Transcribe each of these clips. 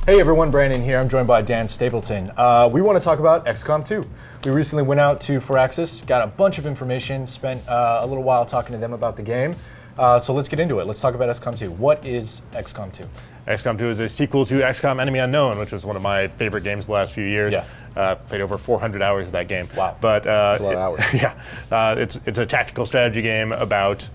Hey everyone, Brandin here. I'm joined by Dan Stapleton. We want to talk about XCOM 2. We recently went out to Firaxis, got a bunch of information, spent a little while talking to them about the game. So let's get into it. Let's talk about XCOM 2. What is XCOM 2? XCOM 2 is a sequel to XCOM Enemy Unknown, which was one of my favorite games the last few years. Yeah. Played over 400 hours of that game. Wow. But that's a lot of hours. Yeah, it's a tactical strategy game about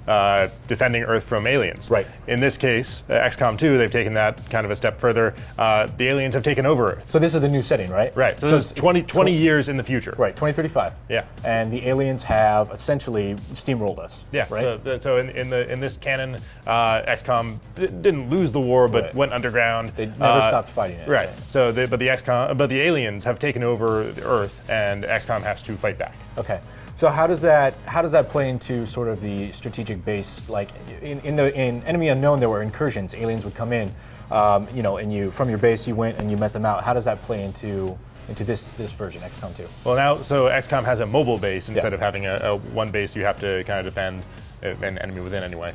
defending Earth from aliens. Right. In this case, XCOM 2, they've taken that kind of a step further. The aliens have taken over Earth. So this is the new setting, right? Right. So it's 20 years in the future. Right, 2035. Yeah. And the aliens have essentially steamrolled us. Yeah. Right. So in this canon, XCOM didn't lose the war, but went underground. They never stopped fighting it. Right. So but the aliens have taken over the Earth, and XCOM has to fight back. Okay. So how does that play into sort of the strategic base? Like in Enemy Unknown, there were incursions. Aliens would come in, and you from your base you went and you met them out. How does that play into this version, XCOM 2? Well, now XCOM has a mobile base instead of having a one base you have to kind of defend. An enemy within, anyway.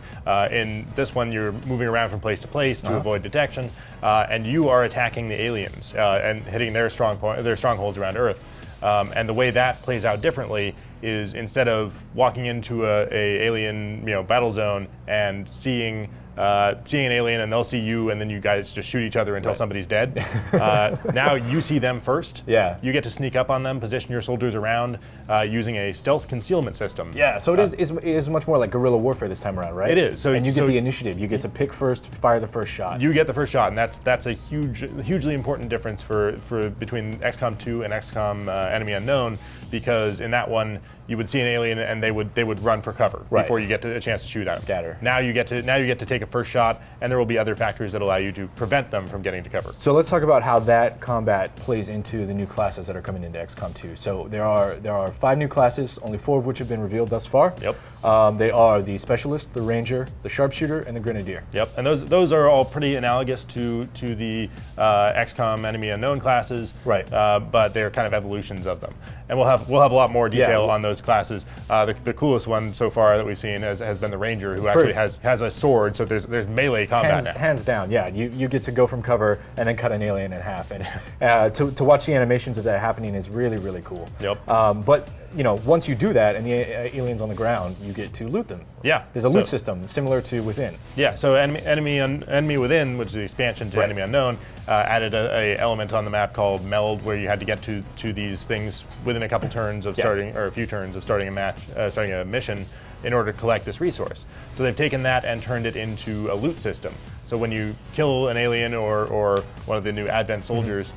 In this one, you're moving around from place to place to avoid detection, and you are attacking the aliens and hitting their strongholds around Earth. And the way that plays out differently is instead of walking into a alien battle zone and seeing an alien and they'll see you and then you guys just shoot each other until somebody's dead. Now you see them first. Yeah. You get to sneak up on them, position your soldiers around using a stealth concealment system. Yeah, so it is much more like guerrilla warfare this time around, right? It is. And you get the initiative. You get to pick first, fire the first shot. You get the first shot, and that's a hugely important difference for between XCOM 2 and XCOM Enemy Unknown, because in that one you would see an alien and they would run for cover before you get a chance to shoot at them. Scatter. Now you get to take a first shot, and there will be other factors that allow you to prevent them from getting to cover. So let's talk about how that combat plays into the new classes that are coming into XCOM 2. So there are 5 new classes, only 4 of which have been revealed thus far. Yep. They are the Specialist, the Ranger, the Sharpshooter, and the Grenadier. Yep. And those are all pretty analogous to the XCOM Enemy Unknown classes. Right. But they're kind of evolutions of them. And we'll have a lot more detail on those classes. The coolest one so far that we've seen has been the Ranger, who actually has a sword. So there's melee combat now. Hands down, yeah. You get to go from cover and then cut an alien in half, and to watch the animations of that happening is really, really cool. Yep. But once you do that and the aliens on the ground, you get to loot them. Yeah. There's a loot system similar to Within. Yeah. So Enemy Within, which is the expansion to Enemy Unknown, added a element on the map called Meld, where you had to get to these things within a couple turns of starting, or a few turns of starting a mission, in order to collect this resource. So they've taken that and turned it into a loot system. So when you kill an alien or one of the new Advent soldiers,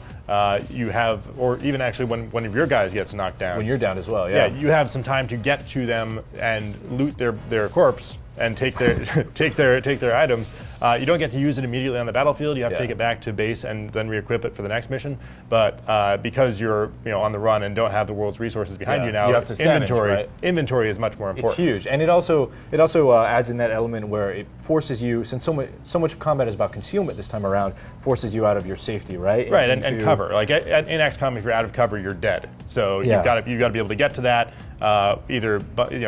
you have, or even actually when one of your guys gets knocked down. When you're down as well, yeah. You have some time to get to them and loot their corpse and take their items. You don't get to use it immediately on the battlefield. You have to take it back to base and then re-equip it for the next mission. But because you're on the run and don't have the world's resources behind you now, you have to inventory is much more important. It's huge, and it also adds in that element where it forces you, since so much of combat is about concealment this time around, forces you out of your safety, right? Right, and cover. Like in XCOM, if you're out of cover, you're dead. So you've got to be able to get to that. Either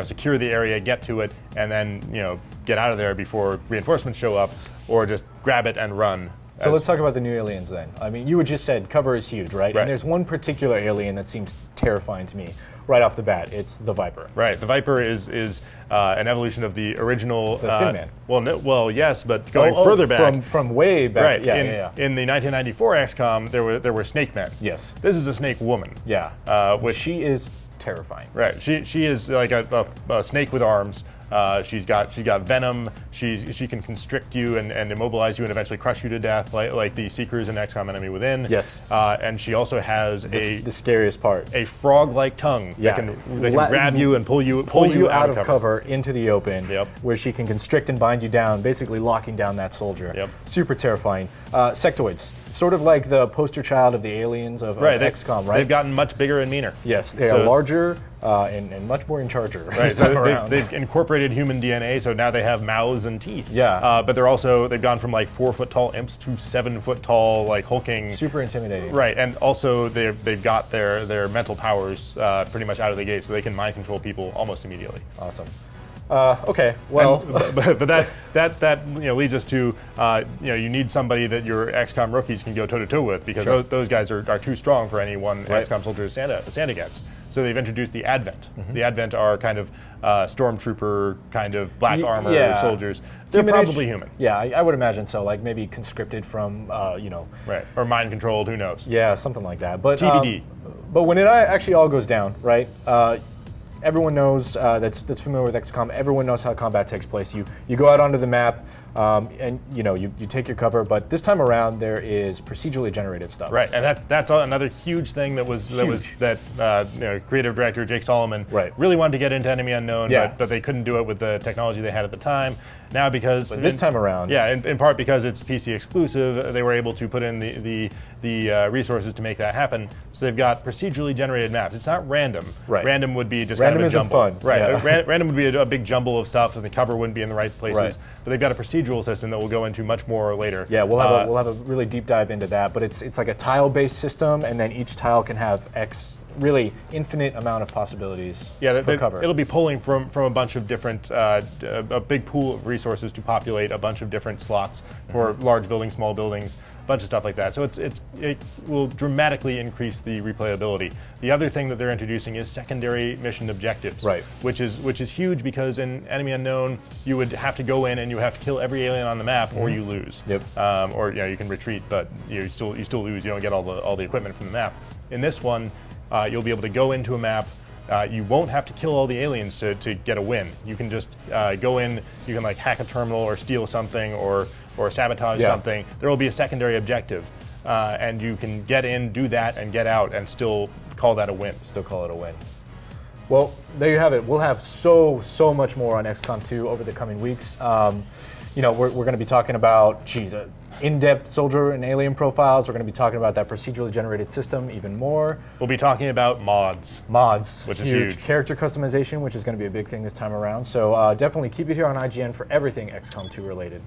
secure the area, get to it, and then get out of there before reinforcements show up, or just grab it and run. So let's talk about the new aliens then. I mean, you had just said cover is huge, right? And there's one particular alien that seems terrifying to me right off the bat. It's the Viper. Right. The Viper is an evolution of the original. The Thin Man. Well, yes, but going further back. From way back. Right. In the 1994 XCOM, there were Snake Men. Yes. This is a Snake Woman. Yeah. Which she is terrifying. Right. She is like a snake with arms. She's got venom. She can constrict you and immobilize you and eventually crush you to death, like the Seekers in XCOM Enemy Within. Yes. And she also has the scariest part, a frog-like tongue that can grab you and pull you out of cover into the open. Yep. Where she can constrict and bind you down, basically locking down that soldier. Yep. Super terrifying. Sectoids, sort of like the poster child of the aliens of XCOM, right? They've gotten much bigger and meaner. Yes, they are larger and much more in charger. Right. So they've incorporated human DNA, so now they have mouths and teeth. Yeah. But they've gone from like 4-foot tall imps to 7-foot tall, like hulking. Super intimidating. Right, and also they've got their mental powers pretty much out of the gate, so they can mind control people almost immediately. Awesome. Okay, well, but that leads us to you need somebody that your XCOM rookies can go toe to toe with, because Sure. those guys are too strong for any one Right. XCOM soldier to stand against. So they've introduced the Advent. The Advent are kind of stormtrooper, kind of black armor yeah. soldiers. They're Human-ish? probably human. Yeah, I would imagine so. Like maybe conscripted from, Right. Or mind controlled, who knows? yeah, something like that. But TBD. But when it actually all goes down, right? Everyone knows that's familiar with XCOM. Everyone knows how combat takes place. You go out onto the map, and you take your cover. But this time around, there is procedurally generated stuff. Right, and that's another huge thing that creative director Jake Solomon Right. really wanted to get into Enemy Unknown, Yeah. but they couldn't do it with the technology they had at the time. Now because This time around, yeah, in part because it's PC exclusive, they were able to put in the resources to make that happen. So they've got procedurally generated maps. It's not random. Right. Random would be just Random kind of a isn't jumble. fun. Right. Yeah. Random would be a big jumble of stuff, and the cover wouldn't be in the right places. Right. But they've got a procedural system that we'll go into much more later. yeah, we'll have a really deep dive into that. But it's like a tile-based system, and then each tile can have really infinite amount of possibilities. Yeah, for cover. it'll be pulling from a bunch of different, a big pool of resources to populate a bunch of different slots for large buildings, small buildings, a bunch of stuff like that. So it will dramatically increase the replayability. The other thing that they're introducing is secondary mission objectives, Right. which is huge, because in Enemy Unknown you would have to go in and you have to kill every alien on the map, or you lose. Yep. Or you can retreat, but you still lose. You don't get all the equipment from the map. In this one, you'll be able to go into a map. You won't have to kill all the aliens to get a win. You can just go in, you can like hack a terminal or steal something or sabotage something. There will be a secondary objective, and you can get in, do that, and get out, and still call that a win. Still call it a win. Well, there you have it. We'll have so much more on XCOM 2 over the coming weeks. We're going to be talking about, in-depth soldier and alien profiles. We're going to be talking about that procedurally generated system even more. We'll be talking about mods. Mods, which is huge. Character customization, which is going to be a big thing this time around. So definitely keep it here on IGN for everything XCOM 2 related.